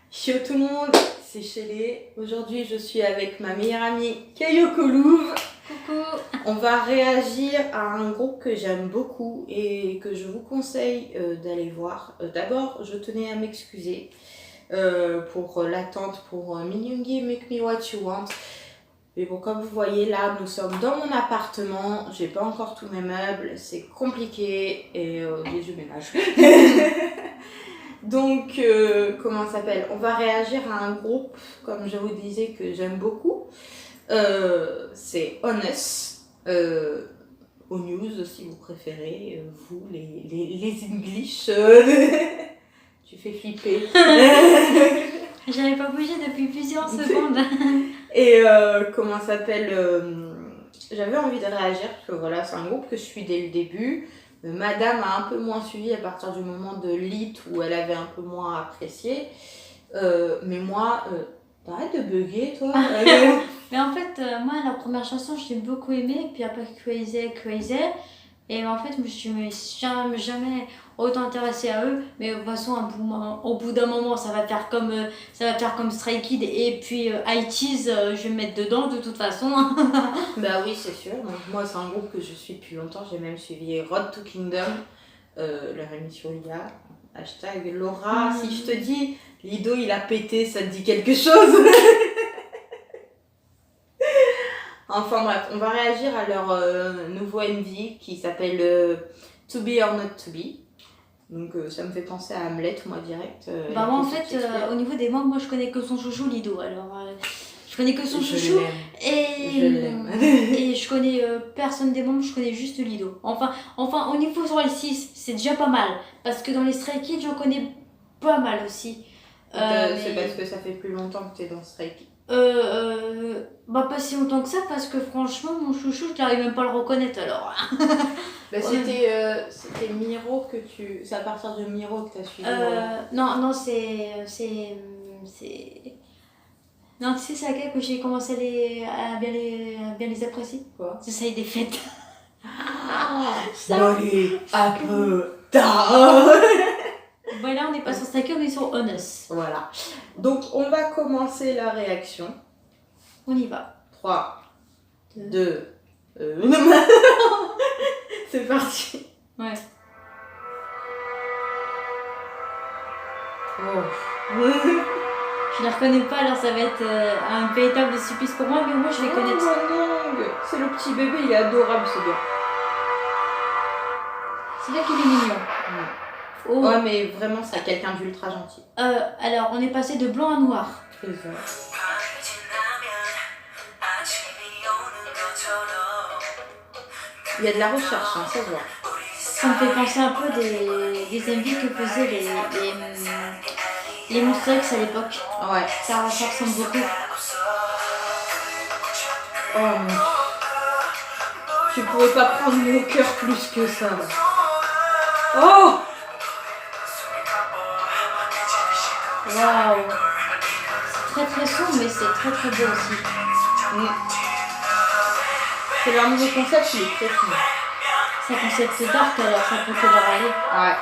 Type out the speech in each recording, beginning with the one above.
Yo tout le monde, c'est Shelley. Aujourd'hui, je suis avec ma meilleure amie Kayoko Louv. Coucou. On va réagir à un groupe que j'aime beaucoup et que je vous conseille d'aller voir. D'abord, je tenais à m'excuser pour l'attente pour Minyungi Make Me What You Want. Mais bon, comme vous voyez là, nous sommes dans mon appartement. J'ai pas encore tous mes meubles, c'est compliqué et j'ai du ménage. Donc, comment ça s'appelle? On va réagir à un groupe, comme je vous disais, que j'aime beaucoup. C'est Honest. Aux news, si vous préférez. Vous, les English. Tu fais flipper. J'avais pas bougé depuis plusieurs secondes. Et comment ça s'appelle? J'avais envie de réagir parce que voilà, c'est un groupe que je suis dès le début. Madame a un peu moins suivi à partir du moment de Lit où elle avait un peu moins apprécié. Mais moi, t'arrêtes de bugger toi. Mais en fait, moi, la première chanson, j'ai beaucoup aimé. Puis après, Crazy, Crazy. Et en fait, je me suis jamais autant intéressée à eux. Mais de toute façon, au bout d'un moment, ça va faire comme Stray Kids. Et puis, ITZY, je vais me mettre dedans de toute façon. Bah oui, c'est sûr. Donc, moi, c'est un groupe que je suis depuis longtemps. J'ai même suivi Road to Kingdom, leur émission IA. Hashtag Laura, si je te dis Lido il a pété, ça te dit quelque chose? Enfin bref, on va réagir à leur nouveau MV qui s'appelle To Be or Not To Be. Donc ça me fait penser à Hamlet, moi direct. Bah moi en fait, au niveau des membres, moi je connais que son chouchou Lido. Alors je connais que son chouchou. Je l'aime. Et je connais personne des membres, je connais juste Lido. Enfin au niveau sur les 6, c'est déjà pas mal. Parce que dans les Stray Kids, j'en connais pas mal aussi. C'est parce que ça fait plus longtemps que t'es dans Stray Kids. Bah pas si longtemps que ça, parce que franchement, mon chouchou, je n'arrive même pas à le reconnaître alors. Bah, c'était Miro que tu... C'est à partir de Miro que t'as suivi. Non, c'est... Non, tu sais, c'est laquelle que j'ai commencé à bien les apprécier. Quoi? C'est ça, des fêtes. Allez, un peu tard. Voilà, on n'est pas sur Stray Kids, on est sur Honest. Voilà. Donc, on va commencer la réaction. On y va. 3, 2, c'est parti. Ouais. Oh. Je les reconnais pas, alors ça va être un véritable supplice pour moi, mais moi je vais connaître. C'est le petit bébé, il est adorable ce gars. C'est là qu'il est mignon. Oh. Ouais, mais vraiment, c'est quelqu'un d'ultra gentil. Alors, on est passé de blanc à noir. C'est ça. Il y a de la recherche, hein, ça se voit. Ça me fait penser un peu des MV que faisaient les Monster X à l'époque. Ouais. Ça ressemble beaucoup. Oh mon Dieu. Tu pouvais pas prendre mon cœur plus que ça. Oh! Waouh! C'est très sombre, mais c'est très beau aussi. C'est leur nouveau concept, il est très fou. C'est un concept dark, alors ça peut que leur aller. Ouais.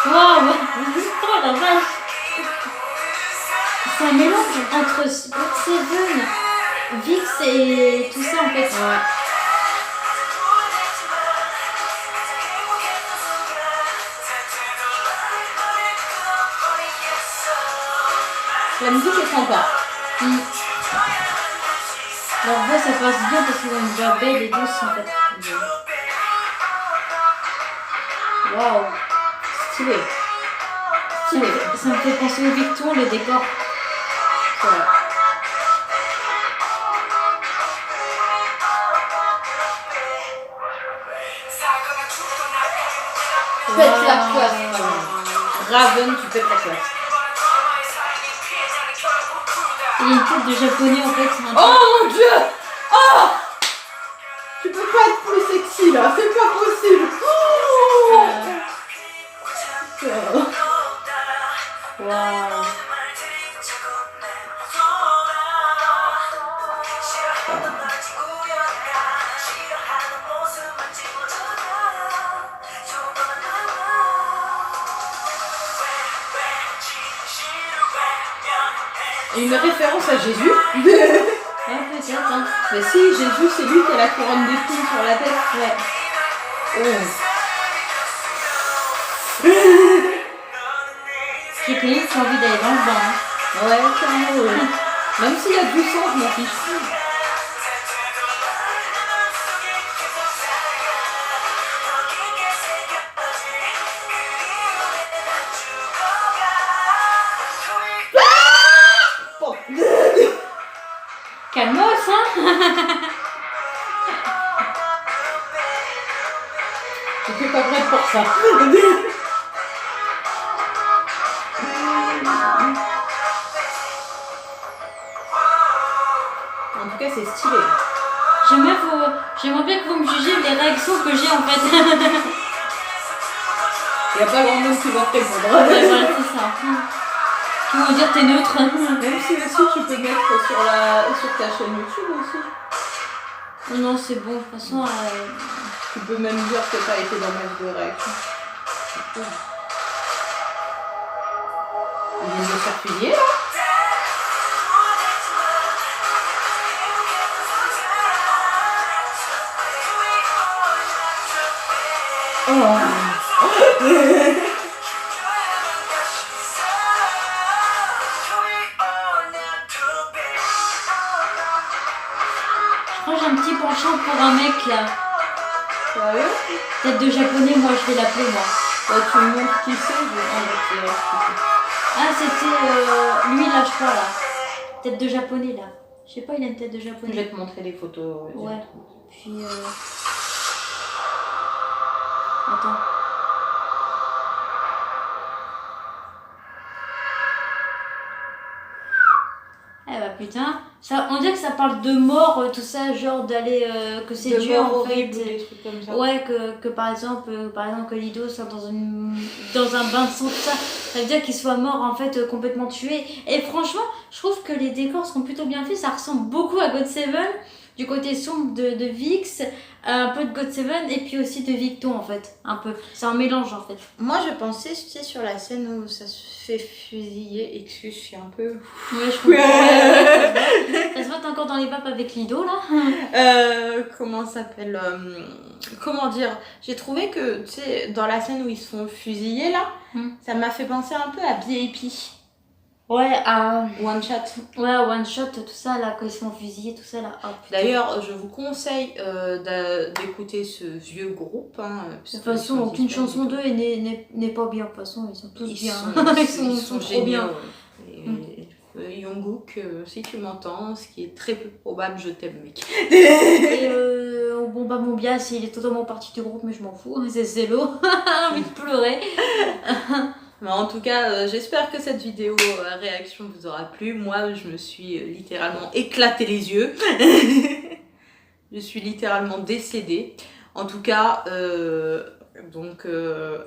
Waouh! Oh la vache! C'est un mélange entre Seven, Vix et tout ça en fait. Ouais. La musique est sympa. Leur voix ça passe bien parce qu'ils ont une voix belle et douce en fait. Waouh! Stylé. Ça me fait penser au Victor, le décor. C'est vrai. Pète la place. Raven, tu pètes la place. Il y a une tête de japonais en fait. Oh mon dieu! Oh! Tu peux pas être plus sexy là, c'est pas possible! Oh! Waouh! Une référence à Jésus. Ouais, peut-être. Hein. Mais si, Jésus, c'est lui qui a la couronne d'épines sur la tête. Ouais. Oh. J'ai quand même envie d'aller dans le bain. Hein. Ouais, carrément. Même s'il y a du sang, je m'en fiche. Bon. Calmos, hein. J'étais pas prête pour ça. En tout cas, c'est stylé. J'aimerais bien que vous me jugiez les réactions que j'ai en fait. Il n'y a pas grand monde qui va te répondre. Ouais, voilà, c'est ça. Qui vont dire t'es neutre. Même si aussi tu peux mettre sur ta chaîne YouTube aussi. Non, c'est bon. De toute façon, tu peux même dire que t'as été dans ma vidéo réaction. Il vient de se faire fusiller là. Oh. je crois que j'ai un petit penchant pour un mec là. Sérieux? Tête de japonais, moi je vais l'appeler moi. Ouais, tu me montres qui c'est, je vais Ah, c'était lui là, je crois là. Tête de japonais là. Je sais pas, il a une tête de Je japonais. vais te montrer les photos. Ouais. Puis attends. Eh bah putain, ça, on dirait que ça parle de mort, tout ça, genre d'aller, que c'est Dieu en fait. Des trucs comme ça. Ouais, que par exemple que Lido soit dans un bain de sang, tout ça, ça veut dire qu'il soit mort en fait, complètement tué. Et franchement, je trouve que les décors sont plutôt bien faits, ça ressemble beaucoup à God Seven, du côté sombre de Vix, un peu de God Seven et puis aussi de Victo en fait, un peu. C'est un mélange en fait. Moi je pensais, tu sais, sur la scène où ça se fait fusiller, excuse, je suis un peu... Ouais, je comprends. Ça se voit, t'es encore dans les vapes avec Lido là. Comment ça s'appelle comment dire, j'ai trouvé que, tu sais, dans la scène où ils se font fusiller là, ça m'a fait penser un peu à VIP. Ouais, à One Shot. Ouais, One Shot, tout ça là, quand ils se font fusiller, tout ça là. Oh, d'ailleurs, je vous conseille d'écouter ce vieux groupe. Hein, de toute façon, aucune chanson d'eux n'est pas bien. De toute façon, ils sont tous bien. Ils sont trop géniaux, bien. Jungkook, si tu m'entends, ce qui est très peu probable, je t'aime mec. Et bon bah mon bias, il est totalement parti du groupe, mais je m'en fous, c'est Zélo, envie de pleurer. Mais en tout cas, j'espère que cette vidéo réaction vous aura plu. Moi, je me suis littéralement éclaté les yeux. Je suis littéralement décédée. En tout cas,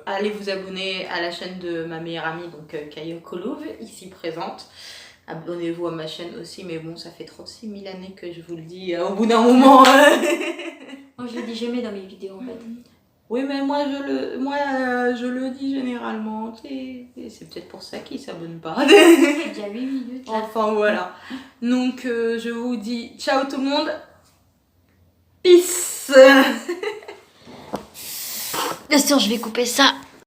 allez vous abonner à la chaîne de ma meilleure amie, donc Kayoko Love, ici présente. Abonnez-vous à ma chaîne aussi, mais bon, ça fait 36 000 années que je vous le dis au bout d'un moment. Moi, je le dis jamais dans mes vidéos en fait. Oui, mais moi je le dis généralement. C'est peut-être pour ça qu'ils s'abonnent pas. J'ai déjà 8 minutes. Là. Enfin voilà. Donc je vous dis ciao tout le monde. Peace. Bien sûr, je vais couper ça.